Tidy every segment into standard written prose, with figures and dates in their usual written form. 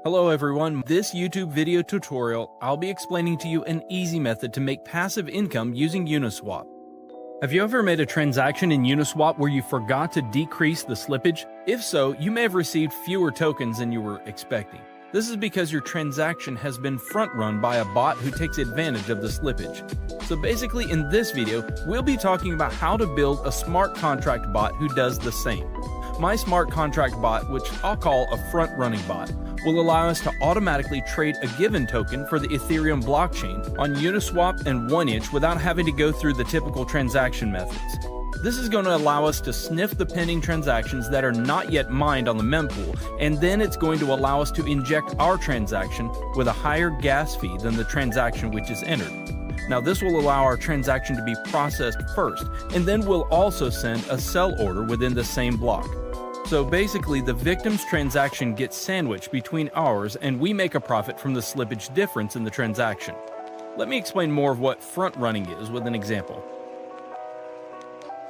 Hello everyone, this YouTube video tutorial, I'll be explaining to you an easy method to make passive income using Uniswap. Have you ever made a transaction in Uniswap where you forgot to decrease the slippage? If so, you may have received fewer tokens than you were expecting. This is because your transaction has been front-run by a bot who takes advantage of the slippage. So basically in this video, we'll be talking about how to build a smart contract bot who does the same. My smart contract bot, which I'll call a front-running bot, will allow us to automatically trade a given token for the Ethereum blockchain on Uniswap and 1inch without having to go through the typical transaction methods. This is going to allow us to sniff the pending transactions that are not yet mined on the mempool, and then it's going to allow us to inject our transaction with a higher gas fee than the transaction which is entered. Now this will allow our transaction to be processed first, and then we'll also send a sell order within the same block. So basically, the victim's transaction gets sandwiched between ours, and we make a profit from the slippage difference in the transaction. Let me explain more of what front-running is with an example.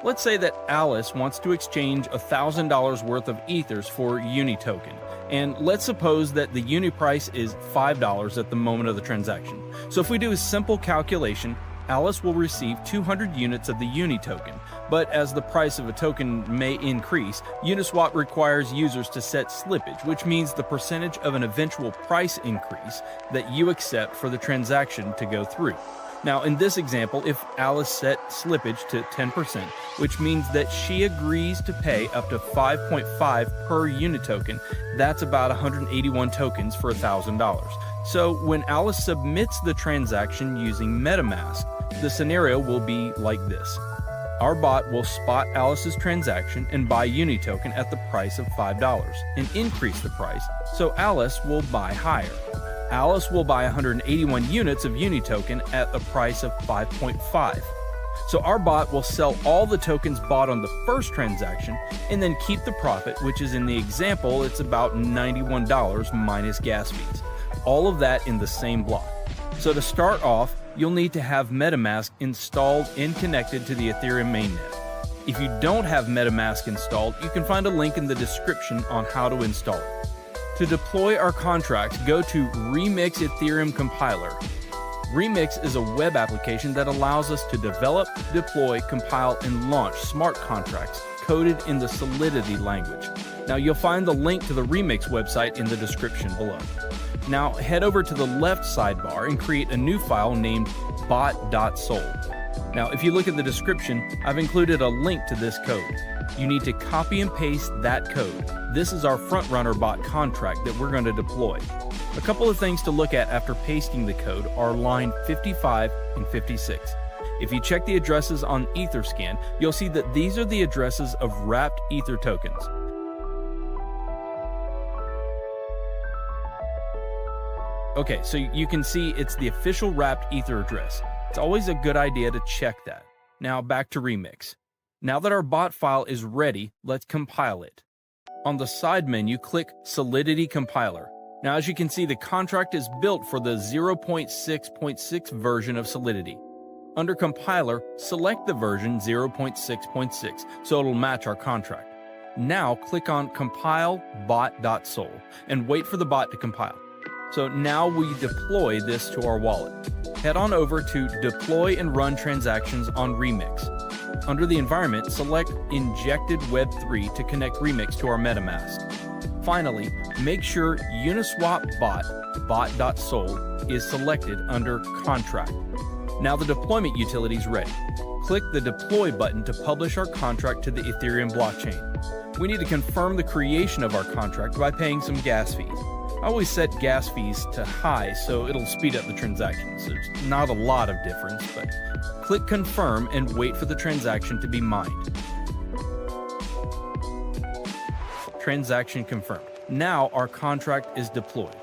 Let's say that Alice wants to exchange $1,000 worth of Ethers for Uni token, and let's suppose that the Uni price is $5 at the moment of the transaction. So if we do a simple calculation, Alice will receive 200 units of the Uni token, but as the price of a token may increase, Uniswap requires users to set slippage, which means the percentage of an eventual price increase that you accept for the transaction to go through. Now in this example, if Alice set slippage to 10%, which means that she agrees to pay up to 5.5 per Uni token, that's about 181 tokens for $1,000. So when Alice submits the transaction using MetaMask, the scenario will be like this. Our bot will spot Alice's transaction and buy Uni token at the price of $5 and increase the price, so Alice will buy higher. Alice will buy 181 units of Uni token at the price of 5.5. So our bot will sell all the tokens bought on the first transaction and then keep the profit, which is in the example, it's about $91 minus gas fees. All of that in the same block. So to start off, you'll need to have MetaMask installed and connected to the Ethereum mainnet. If you don't have MetaMask installed, you can find a link in the description on how to install it. To deploy our contract, go to Remix Ethereum Compiler. Remix is a web application that allows us to develop, deploy, compile, and launch smart contracts coded in the Solidity language. Now you'll find the link to the Remix website in the description below. Now head over to the left sidebar and create a new file named bot.sol. Now if you look at the description, I've included a link to this code. You need to copy and paste that code. This is our frontrunner bot contract that we're going to deploy. A couple of things to look at after pasting the code are line 55 and 56. If you check the addresses on Etherscan, you'll see that these are the addresses of wrapped Ether tokens. Okay, so you can see it's the official wrapped Ether address. It's always a good idea to check that. Now back to Remix. Now that our bot file is ready, let's compile it. On the side menu, click Solidity Compiler. Now as you can see, the contract is built for the 0.6.6 version of Solidity. Under Compiler, select the version 0.6.6 so it'll match our contract. Now click on Compile bot.sol and wait for the bot to compile. So now we deploy this to our wallet. Head on over to Deploy and Run Transactions on Remix. Under the environment, select Injected Web3 to connect Remix to our MetaMask. Finally, make sure Uniswap bot.sol is selected under Contract. Now the deployment utility is ready. Click the Deploy button to publish our contract to the Ethereum blockchain. We need to confirm the creation of our contract by paying some gas fees. I always set gas fees to high so it'll speed up the transactions. There's not a lot of difference, but click Confirm and wait for the transaction to be mined. Transaction confirmed. Now our contract is deployed.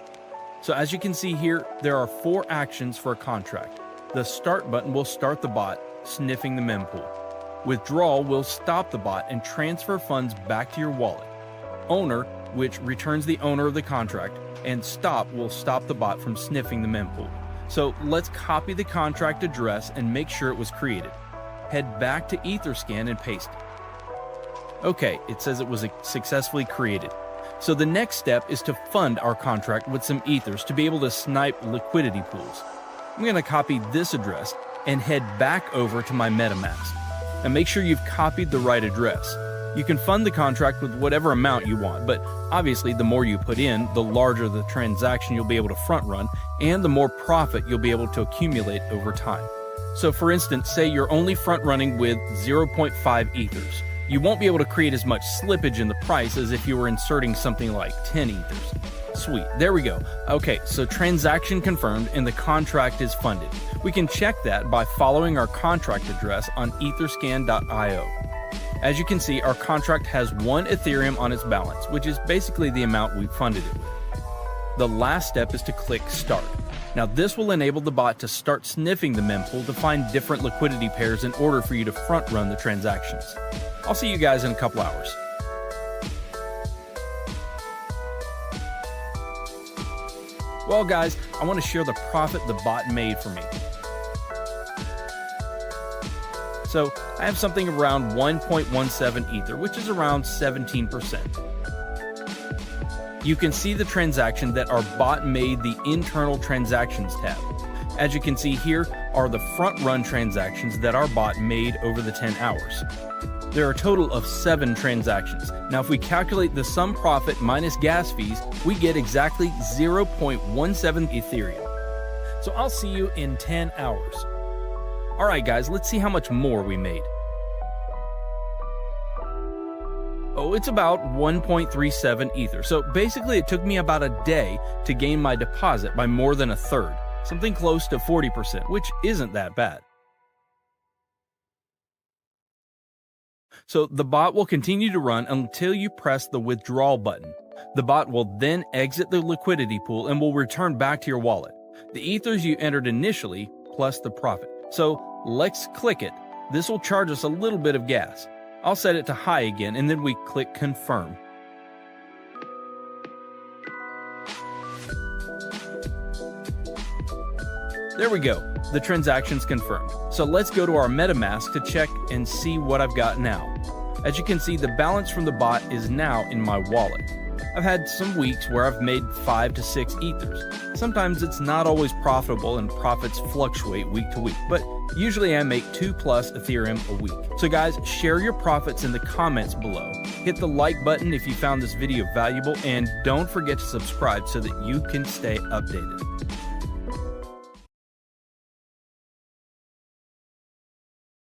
So as you can see here, there are 4 actions for a contract. The Start button will start the bot, sniffing the mempool. Withdrawal will stop the bot and transfer funds back to your wallet. Owner, which returns the owner of the contract, and Stop will stop the bot from sniffing the mempool. So let's copy the contract address and make sure it was created. Head back to Etherscan and paste it. Okay, it says it was successfully created. So the next step is to fund our contract with some ethers to be able to snipe liquidity pools. I'm going to copy this address and head back over to my MetaMask. Now make sure you've copied the right address. You can fund the contract with whatever amount you want, but obviously the more you put in, the larger the transaction you'll be able to front run, and the more profit you'll be able to accumulate over time. So for instance, say you're only front running with 0.5 ethers. You won't be able to create as much slippage in the price as if you were inserting something like 10 ethers. Sweet, there we go. Okay, so transaction confirmed and the contract is funded. We can check that by following our contract address on etherscan.io. As you can see, our contract has 1 Ethereum on its balance, which is basically the amount we funded it with. The last step is to click Start. Now this will enable the bot to start sniffing the mempool to find different liquidity pairs in order for you to front run the transactions. I'll see you guys in a couple hours. Well guys, I want to share the profit the bot made for me. So I have something around 1.17 Ether, which is around 17%. You can see the transaction that our bot made the internal transactions tab. As you can see here are the front run transactions that our bot made over the 10 hours. There are a total of 7 transactions. Now if we calculate the sum profit minus gas fees, we get exactly 0.17 Ethereum. So I'll see you in 10 hours. Alright guys, let's see how much more we made. Oh, it's about 1.37 Ether. So basically it took me about a day to gain my deposit by more than a third, something close to 40%, which isn't that bad. So the bot will continue to run until you press the withdrawal button. The bot will then exit the liquidity pool and will return back to your wallet. The ethers you entered initially plus the profit. So let's click it. This will charge us a little bit of gas. I'll set it to high again and then we click confirm. There we go. The transaction's confirmed. So let's go to our MetaMask to check and see what I've got now. As you can see, the balance from the bot is now in my wallet. I've had some weeks where I've made 5 to 6 ethers. Sometimes it's not always profitable and profits fluctuate week to week, but usually I make 2+ Ethereum a week. So guys, share your profits in the comments below. Hit the like button if you found this video valuable, and don't forget to subscribe so that you can stay updated.